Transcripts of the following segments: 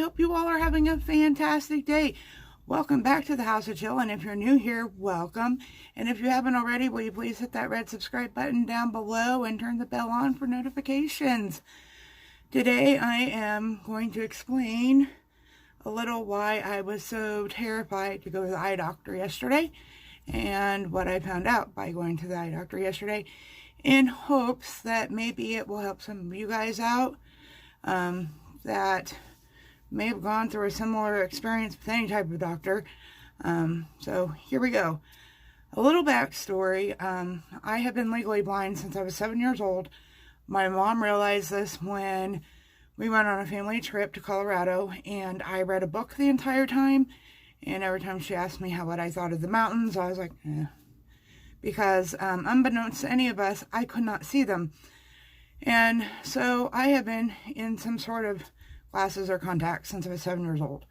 hope you all are having a fantastic day. Welcome back to the House of Chill, and if you're new here, welcome. And if you haven't already, will you please hit that red subscribe button down below and turn the bell on for notifications. Today I am going to explain a little why I was so terrified to go to the eye doctor yesterday and what I found out by going to the eye doctor yesterday, in hopes that maybe it will help some of you guys out that may have gone through a similar experience with any type of doctor. So here we go. A little backstory. I have been legally blind since I was 7 years old. My mom realized this when we went on a family trip to Colorado, and I read a book the entire time, and every time she asked me what I thought of the mountains, I was like, eh. Because unbeknownst to any of us, I could not see them. And so I have been in some sort of glasses or contacts since I was 7 years old.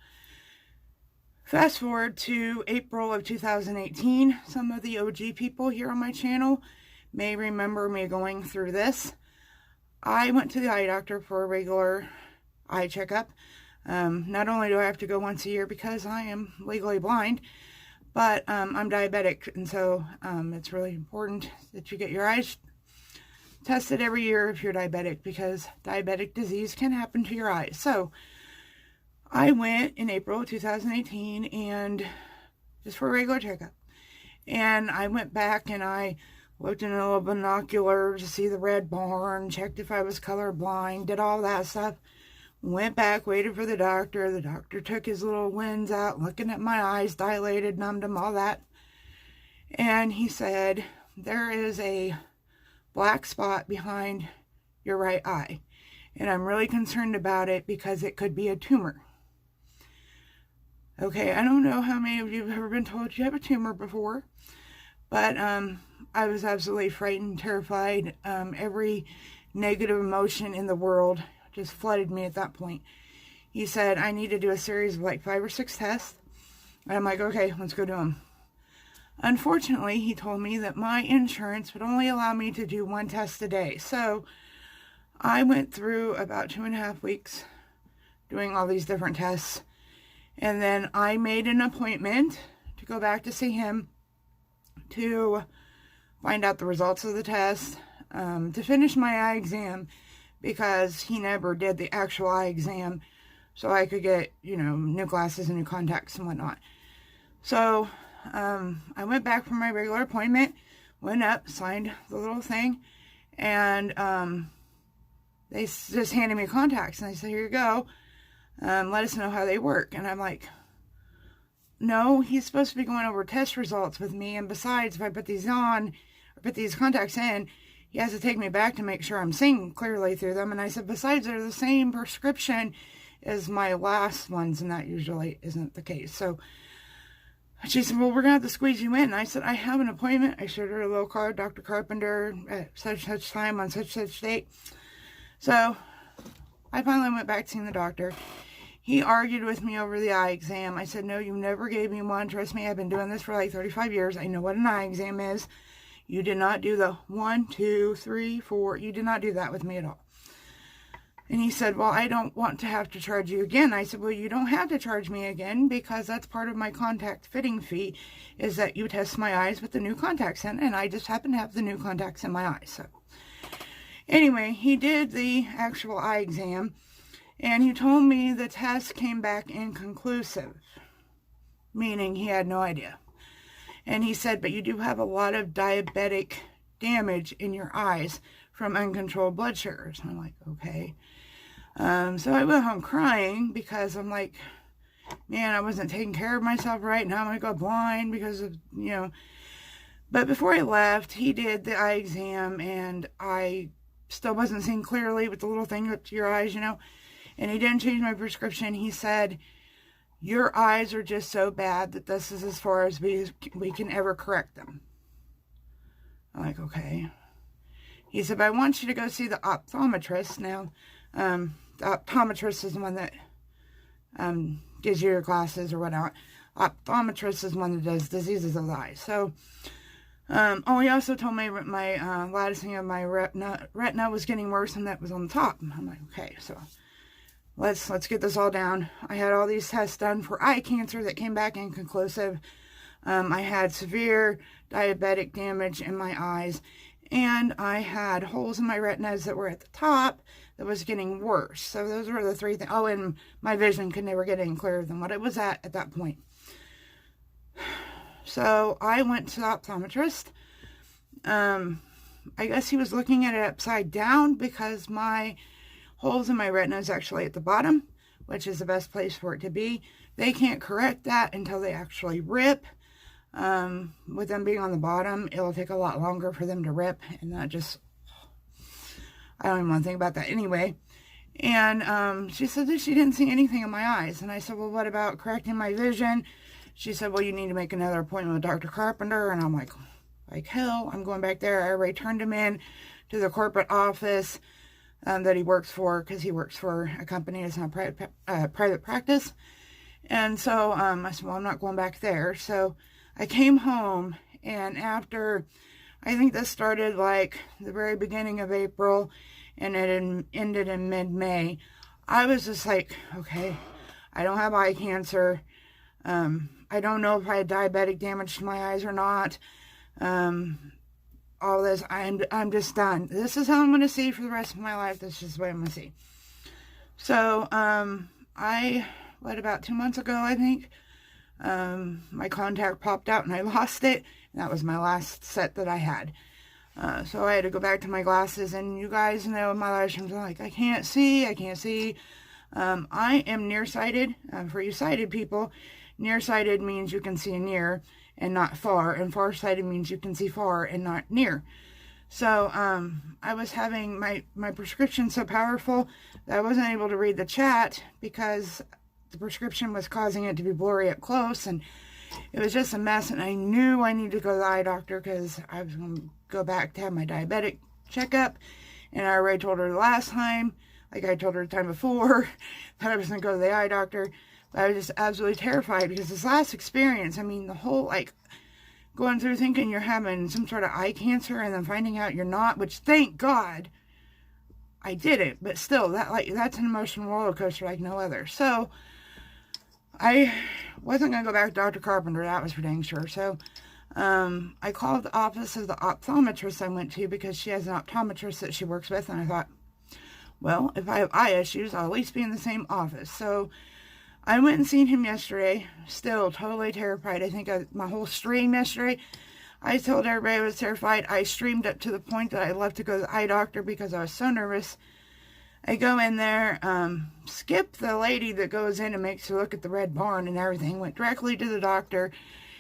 Fast forward to April of 2018. Some of the OG people here on my channel may remember me going through this. I went to the eye doctor for a regular eye checkup. Not only do I have to go once a year because I am legally blind, but I'm diabetic, and so it's really important that you get your eyes tested every year if you're diabetic, because diabetic disease can happen to your eyes. So I went in April 2018 and just for a regular checkup, and I went back and I looked in a little binocular to see the red barn, checked if I was colorblind, did all that stuff, went back, waited for the doctor took his little lens out, looking at my eyes, dilated, numbed them, all that, and he said, there is a black spot behind your right eye, and I'm really concerned about it because it could be a tumor. Okay, I don't know how many of you have ever been told you have a tumor before, but I was absolutely frightened, terrified. Every negative emotion in the world just flooded me at that point. He said I need to do a series of like 5 or 6 tests, and I'm like, okay, let's go do them. Unfortunately, he told me that my insurance would only allow me to do 1 test a day. So I went through about 2.5 weeks doing all these different tests. And then I made an appointment to go back to see him to find out the results of the test, to finish my eye exam, because he never did the actual eye exam so I could get, new glasses and new contacts and whatnot. So I went back for my regular appointment, went up, signed the little thing, and they just handed me contacts, and they said, here you go, let us know how they work. And I'm like, no, he's supposed to be going over test results with me, and besides, if I put these on, or put these contacts in, he has to take me back to make sure I'm seeing clearly through them. And I said, besides, they're the same prescription as my last ones, and that usually isn't the case. So she said, well, we're going to have to squeeze you in. And I said, I have an appointment. I showed her a little card, Dr. Carpenter, at such time on such date. So I finally went back to seeing the doctor. He argued with me over the eye exam. I said, no, you never gave me one. Trust me, I've been doing this for like 35 years. I know what an eye exam is. You did not do the 1, 2, 3, 4. You did not do that with me at all. And he said, well, I don't want to have to charge you again. I said, well, you don't have to charge me again, because that's part of my contact fitting fee, is that you test my eyes with the new contacts in, and I just happen to have the new contacts in my eyes. So anyway, he did the actual eye exam, and he told me the test came back inconclusive, meaning he had no idea. And he said, but you do have a lot of diabetic damage in your eyes from uncontrolled blood sugars. And I'm like, okay. So I went home crying, because I'm like, man, I wasn't taking care of myself right. Now I'm going to go blind because of, But before I left, he did the eye exam, and I still wasn't seeing clearly with the little thing up to your eyes, And he didn't change my prescription. He said, your eyes are just so bad that this is as far as we can ever correct them. I'm like, okay. He said, but I want you to go see the optometrist. Now, the optometrist is the one that gives you your glasses or whatnot. Optometrist is the one that does diseases of the eyes. So, he also told me my latticing of my retina was getting worse, and that was on the top. I'm like, okay. So let's get this all down. I had all these tests done for eye cancer that came back inconclusive. I had severe diabetic damage in my eyes, and I had holes in my retinas that were at the top that was getting worse. So those were the three things. Oh, and my vision could never get any clearer than what it was at that point. So I went to the optometrist. I guess he was looking at it upside down because my holes in my retina is actually at the bottom, which is the best place for it to be. They can't correct that until they actually rip. With them being on the bottom, it'll take a lot longer for them to rip, and that just, I don't even want to think about that anyway. And she said that she didn't see anything in my eyes, and I said, well, what about correcting my vision? She said, well, you need to make another appointment with Dr. Carpenter, and I'm like hell, I'm going back there. I already turned him in to the corporate office that he works for, because he works for a company that's not private practice. And so I said, well, I'm not going back there. So I came home, and after, I think this started like the very beginning of April, and it ended in mid-May, I was just like, okay, I don't have eye cancer. I don't know if I had diabetic damage to my eyes or not. All this, I'm just done. This is how I'm going to see for the rest of my life. This is what I'm going to see. So, about 2 months ago, I think, my contact popped out and I lost it. And that was my last set that I had. So I had to go back to my glasses, and you guys know my lifetimes, I'm like, I can't see. I am nearsighted. For you sighted people, nearsighted means you can see near and not far, and farsighted means you can see far and not near. So I was having my prescription so powerful that I wasn't able to read the chat because the prescription was causing it to be blurry up close, and it was just a mess. And I knew I needed to go to the eye doctor because I was going to go back to have my diabetic checkup, and I already told her the last time, like I told her the time before, that I was going to go to the eye doctor. But I was just absolutely terrified because this last experience, I mean, the whole, like, going through thinking you're having some sort of eye cancer and then finding out you're not, which thank God I didn't, but still, that's an emotional roller coaster like no other. So I wasn't going to go back to Dr. Carpenter, that was for dang sure. So I called the office of the optometrist I went to, because she has an optometrist that she works with, and I thought, well, if I have eye issues, I'll at least be in the same office. So I went and seen him yesterday, still totally terrified. I think my whole stream yesterday, I told everybody I was terrified. I streamed up to the point that I left to go to the eye doctor because I was so nervous. I go in there, skip the lady that goes in and makes you look at the red barn and everything, went directly to the doctor.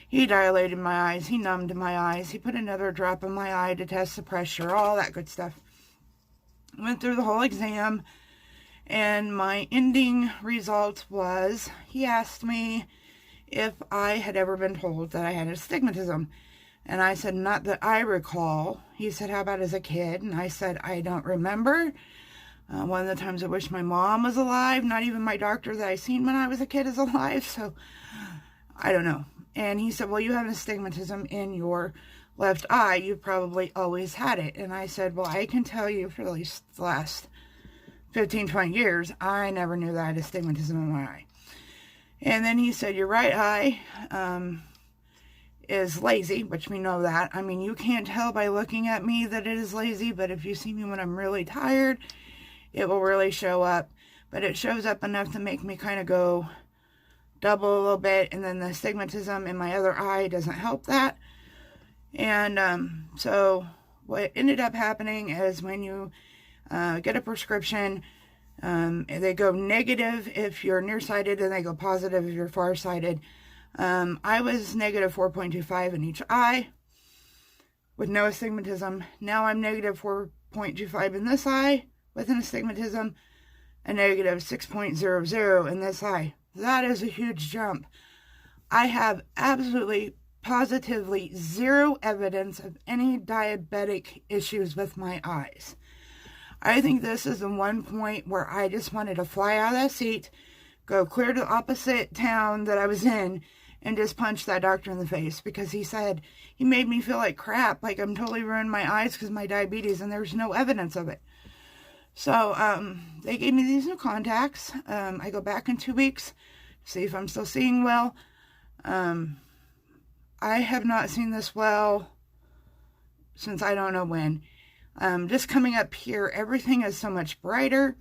He dilated my eyes, he numbed my eyes, he put another drop in my eye to test the pressure, all that good stuff. Went through the whole exam. And my ending result was, he asked me if I had ever been told that I had astigmatism. And I said, not that I recall. He said, how about as a kid? And I said, I don't remember. One of the times I wish my mom was alive. Not even my doctor that I seen when I was a kid is alive. So, I don't know. And he said, well, you have astigmatism in your left eye. You've probably always had it. And I said, well, I can tell you for at least the last 15, 20 years, I never knew that I had astigmatism in my eye. And then he said, your right eye is lazy, which we know that. I mean, you can't tell by looking at me that it is lazy, but if you see me when I'm really tired, it will really show up. But it shows up enough to make me kind of go double a little bit, and then the astigmatism in my other eye doesn't help that. And so what ended up happening is when you get a prescription, they go negative if you're nearsighted, and they go positive if you're farsighted. I was negative 4.25 in each eye with no astigmatism. Now I'm negative 4.25 in this eye with an astigmatism, and negative 6.00 in this eye. That is a huge jump. I have absolutely, positively zero evidence of any diabetic issues with my eyes. I think this is the one point where I just wanted to fly out of that seat, go clear to the opposite town that I was in, and just punch that doctor in the face, because he said he made me feel like crap, like I'm totally ruined my eyes because of my diabetes, and there's no evidence of it. So, they gave me these new contacts. I go back in 2 weeks, see if I'm still seeing well. I have not seen this well since I don't know when. Just coming up here, everything is so much brighter.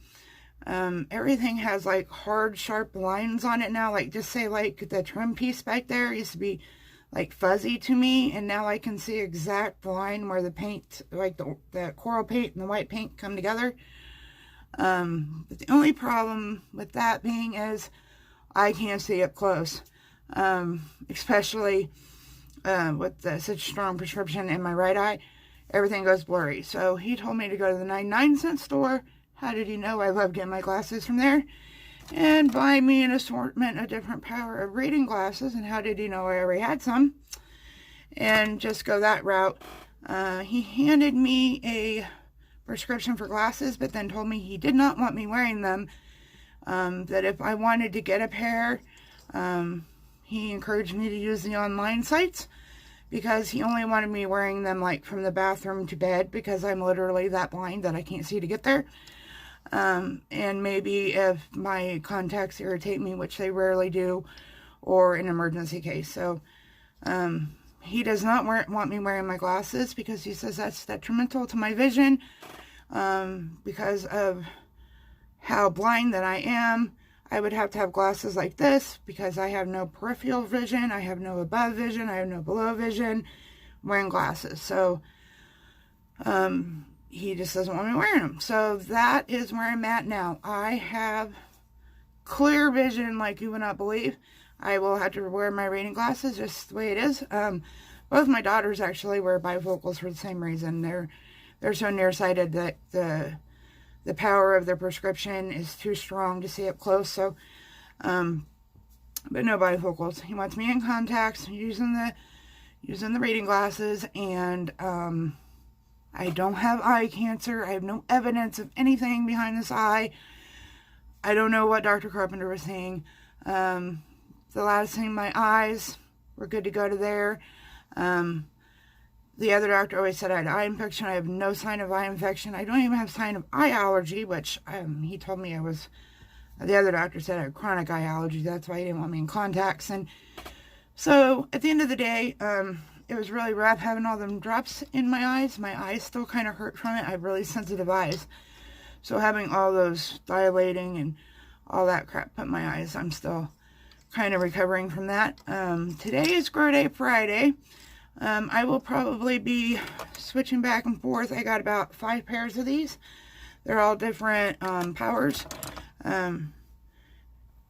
Everything has like hard, sharp lines on it now. Like, just say like the trim piece back there used to be like fuzzy to me, and now I can see exact line where the paint, like the coral paint and the white paint come together. But the only problem with that being is I can't see up close, especially with such strong prescription in my right eye. Everything goes blurry. So he told me to go to the 99-cent store. How did he know I love getting my glasses from there? And buy me an assortment of different power of reading glasses. And how did he know I already had some? And just go that route. He handed me a prescription for glasses, but then told me he did not want me wearing them. That if I wanted to get a pair, he encouraged me to use the online sites, because he only wanted me wearing them like from the bathroom to bed, because I'm literally that blind that I can't see to get there. And maybe if my contacts irritate me, which they rarely do, or an emergency case. So he does not want me wearing my glasses, because he says that's detrimental to my vision, because of how blind that I am. I would have to have glasses like this, because I have no peripheral vision, I have no above vision, I have no below vision, wearing glasses. So he just doesn't want me wearing them. So that is where I'm at now. I have clear vision like you would not believe. I will have to wear my reading glasses just the way it is. Both my daughters actually wear bifocals for the same reason. They're so nearsighted that the power of their prescription is too strong to see up close. So, but no bifocals. He wants me in contacts, using the reading glasses, and I don't have eye cancer. I have no evidence of anything behind this eye. I don't know what Dr. Carpenter was saying. The last thing, my eyes were good to go to there. The other doctor always said I had eye infection. I have no sign of eye infection. I don't even have sign of eye allergy, which he told me the other doctor said I had chronic eye allergy. That's why he didn't want me in contacts. And so at the end of the day, it was really rough having all them drops in my eyes. My eyes still kind of hurt from it. I have really sensitive eyes. So having all those dilating and all that crap put in my eyes, I'm still kind of recovering from that. Today is Grow Day Friday. I will probably be switching back and forth. I got about 5 pairs of these. They're all different powers.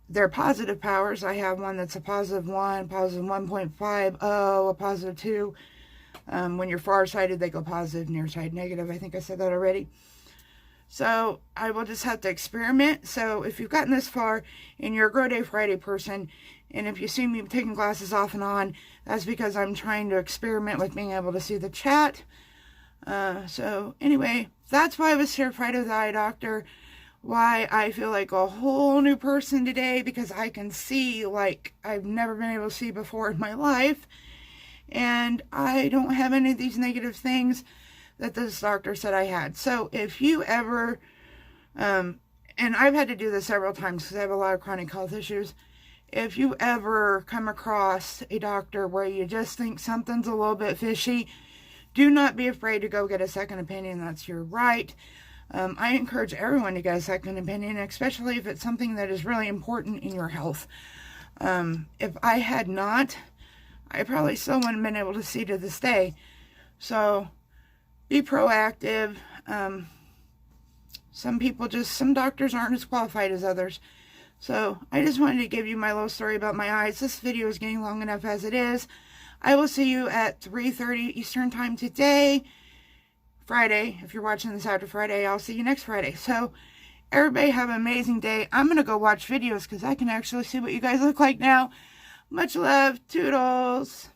They're positive powers. I have one that's a positive 1, positive 1.50, a positive 2. When you're farsighted, they go positive, nearsighted negative. I think I said that already. So I will just have to experiment. So if you've gotten this far and you're a Grow Day Friday person, and if you see me taking glasses off and on, that's because I'm trying to experiment with being able to see the chat. So anyway, that's why I was terrified of the eye doctor. Why I feel like a whole new person today, because I can see like I've never been able to see before in my life. And I don't have any of these negative things that this doctor said I had. So if you ever, and I've had to do this several times because I have a lot of chronic health issues. If you ever come across a doctor where you just think something's a little bit fishy, do not be afraid to go get a second opinion. That's your right. I encourage everyone to get a second opinion, especially if it's something that is really important in your health. If I had not, I probably still wouldn't have been able to see to this day. So be proactive. Some doctors aren't as qualified as others. So I just wanted to give you my little story about my eyes. This video is getting long enough as it is. I will see you at 3:30 Eastern Time today, Friday. If you're watching this after Friday, I'll see you next Friday. So everybody have an amazing day. I'm going to go watch videos because I can actually see what you guys look like now. Much love. Toodles.